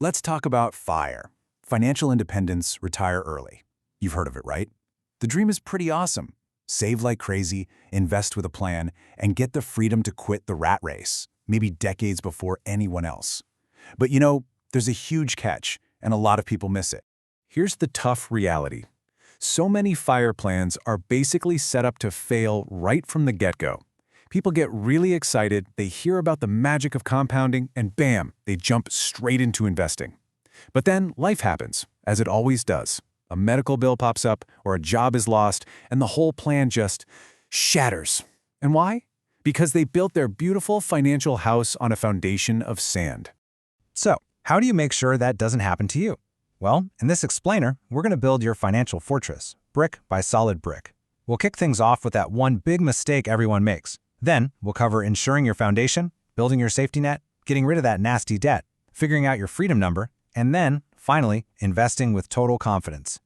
Let's talk about FIRE. Financial independence, retire early. You've heard of it, right? The dream is pretty awesome. Save like crazy, invest with a plan, and get the freedom to quit the rat race, maybe decades before anyone else. But there's a huge catch, and a lot of people miss it. Here's the tough reality. So many FIRE plans are basically set up to fail right from the get-go. People get really excited, they hear about the magic of compounding, and bam, they jump straight into investing. But then life happens, as it always does. A medical bill pops up, or a job is lost, and the whole plan just shatters. And why? Because they built their beautiful financial house on a foundation of sand. So, how do you make sure that doesn't happen to you? Well, in this explainer, we're going to build your financial fortress, brick by solid brick. We'll kick things off with that one big mistake everyone makes. Then, we'll cover insuring your foundation, building your safety net, getting rid of that nasty debt, figuring out your freedom number, and then, finally, investing with total confidence.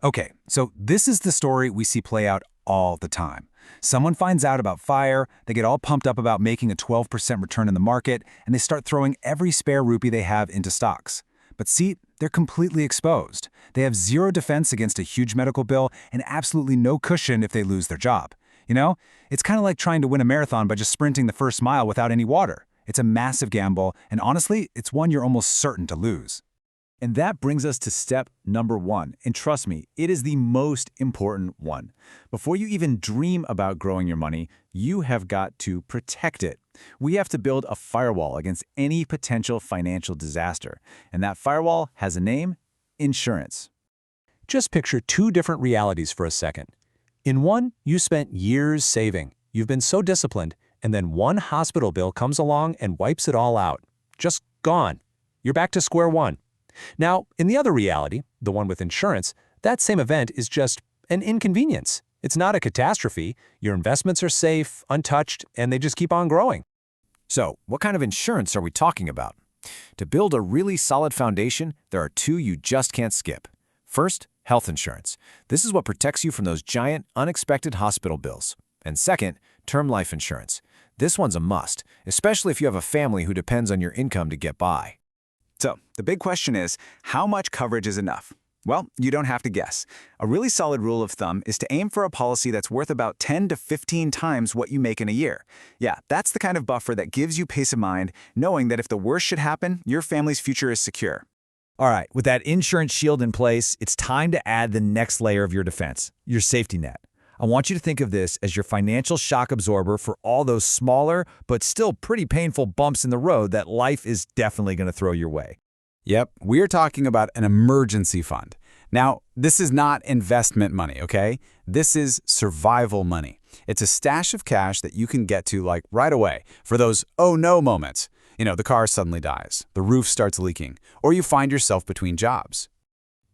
Okay, so this is the story we see play out all the time. Someone finds out about FIRE, they get all pumped up about making a 12% return in the market, and they start throwing every spare rupee they have into stocks. But see, they're completely exposed. They have zero defense against a huge medical bill and absolutely no cushion if they lose their job. It's kind of like trying to win a marathon by just sprinting the first mile without any water. It's a massive gamble, and honestly, it's one you're almost certain to lose. And that brings us to step number 1, and trust me, it is the most important one. Before you even dream about growing your money, you have got to protect it. We have to build a firewall against any potential financial disaster, and that firewall has a name: insurance. Just picture two different realities for a second. In one, you spent years saving. You've been so disciplined, and then one hospital bill comes along and wipes it all out. Just gone. You're back to square one. Now, in the other reality, the one with insurance, that same event is just an inconvenience. It's not a catastrophe. Your investments are safe, untouched, and they just keep on growing. So, what kind of insurance are we talking about? To build a really solid foundation, there are two you just can't skip. First, health insurance. This is what protects you from those giant, unexpected hospital bills. And second, term life insurance. This one's a must, especially if you have a family who depends on your income to get by. So, the big question is, how much coverage is enough? Well, you don't have to guess. A really solid rule of thumb is to aim for a policy that's worth about 10 to 15 times what you make in a year. Yeah, that's the kind of buffer that gives you peace of mind, knowing that if the worst should happen, your family's future is secure. All right, with that insurance shield in place, it's time to add the next layer of your defense, your safety net. I want you to think of this as your financial shock absorber for all those smaller but still pretty painful bumps in the road that life is definitely going to throw your way. Yep, we're talking about an emergency fund. Now, this is not investment money, okay? This is survival money. It's a stash of cash that you can get to right away for those oh no moments. The car suddenly dies, the roof starts leaking, or you find yourself between jobs.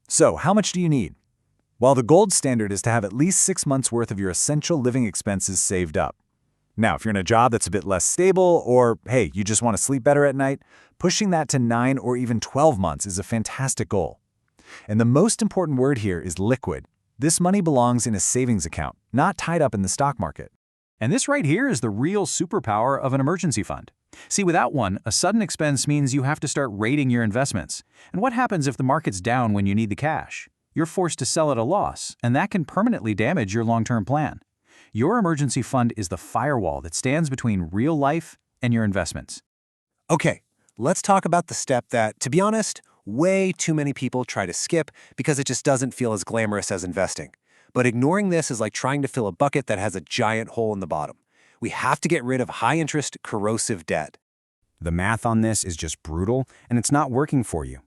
So, how much do you need? Well, the gold standard is to have at least 6 months' worth of your essential living expenses saved up. Now, if you're in a job that's a bit less stable, or hey, you just want to sleep better at night, pushing that to 9 or even 12 months is a fantastic goal. And the most important word here is liquid. This money belongs in a savings account, not tied up in the stock market. And this right here is the real superpower of an emergency fund. See, without one, a sudden expense means you have to start rating your investments. And what happens if the market's down when you need the cash? You're forced to sell at a loss, and that can permanently damage your long-term plan. Your emergency fund is the firewall that stands between real life and your investments. Okay, let's talk about the step that, to be honest, way too many people try to skip because it just doesn't feel as glamorous as investing. But ignoring this is like trying to fill a bucket that has a giant hole in the bottom. We have to get rid of high-interest, corrosive debt. The math on this is just brutal, and it's not working for you.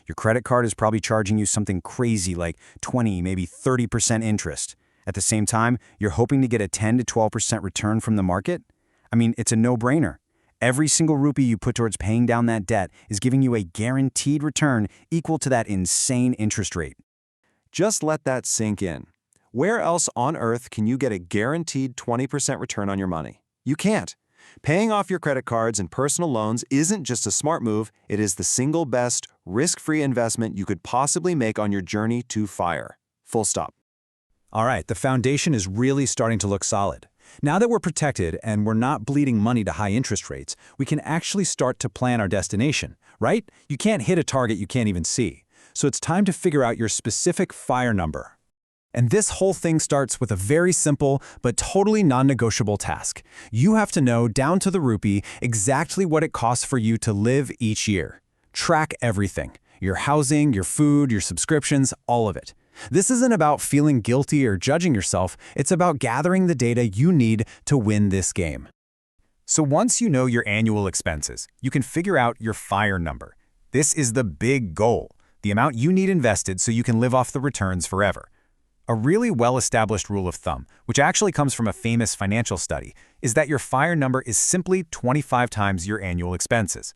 Your credit card is probably charging you something crazy like 20, maybe 30% interest. At the same time, you're hoping to get a 10 to 12% return from the market? I mean, it's a no-brainer. Every single rupee you put towards paying down that debt is giving you a guaranteed return equal to that insane interest rate. Just let that sink in. Where else on earth can you get a guaranteed 20% return on your money? You can't. Paying off your credit cards and personal loans isn't just a smart move, it is the single best, risk-free investment you could possibly make on your journey to FIRE. Full stop. All right, the foundation is really starting to look solid. Now that we're protected and we're not bleeding money to high interest rates, we can actually start to plan our destination, right? You can't hit a target you can't even see. So it's time to figure out your specific FIRE number. And this whole thing starts with a very simple but totally non-negotiable task. You have to know, down to the rupee, exactly what it costs for you to live each year. Track everything. Your housing, your food, your subscriptions, all of it. This isn't about feeling guilty or judging yourself, it's about gathering the data you need to win this game. So once you know your annual expenses, you can figure out your FIRE number. This is the big goal, the amount you need invested so you can live off the returns forever. A really well-established rule of thumb, which actually comes from a famous financial study, is that your FIRE number is simply 25 times your annual expenses.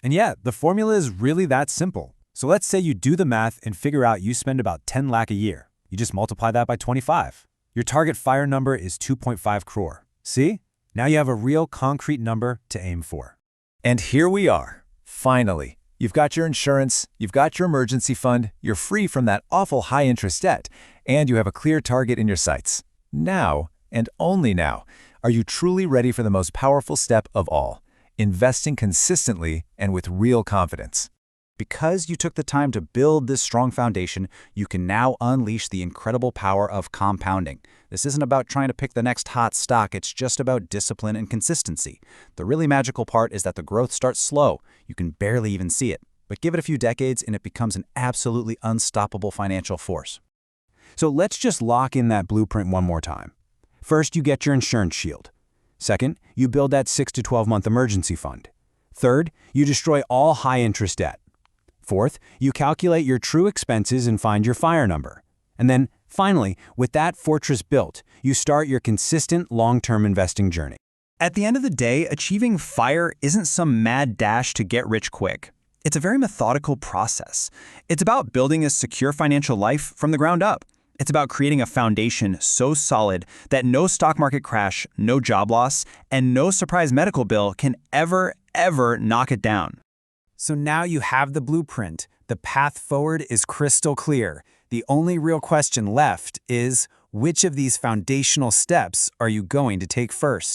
And yeah, the formula is really that simple. So let's say you do the math and figure out you spend about 10 lakh a year. You just multiply that by 25. Your target FIRE number is 2.5 crore. See? Now you have a real concrete number to aim for. And here we are. Finally, you've got your insurance, you've got your emergency fund, you're free from that awful high-interest debt, and you have a clear target in your sights. Now, and only now, are you truly ready for the most powerful step of all, investing consistently and with real confidence. Because you took the time to build this strong foundation, you can now unleash the incredible power of compounding. This isn't about trying to pick the next hot stock, it's just about discipline and consistency. The really magical part is that the growth starts slow. You can barely even see it. But give it a few decades and it becomes an absolutely unstoppable financial force. So let's just lock in that blueprint one more time. First, you get your insurance shield. Second, you build that 6 to 12-month emergency fund. Third, you destroy all high-interest debt. Fourth, you calculate your true expenses and find your FIRE number. And then, finally, with that fortress built, you start your consistent long-term investing journey. At the end of the day, achieving FIRE isn't some mad dash to get rich quick. It's a very methodical process. It's about building a secure financial life from the ground up. It's about creating a foundation so solid that no stock market crash, no job loss, and no surprise medical bill can ever knock it down. So now you have the blueprint. The path forward is crystal clear. The only real question left is, which of these foundational steps are you going to take first?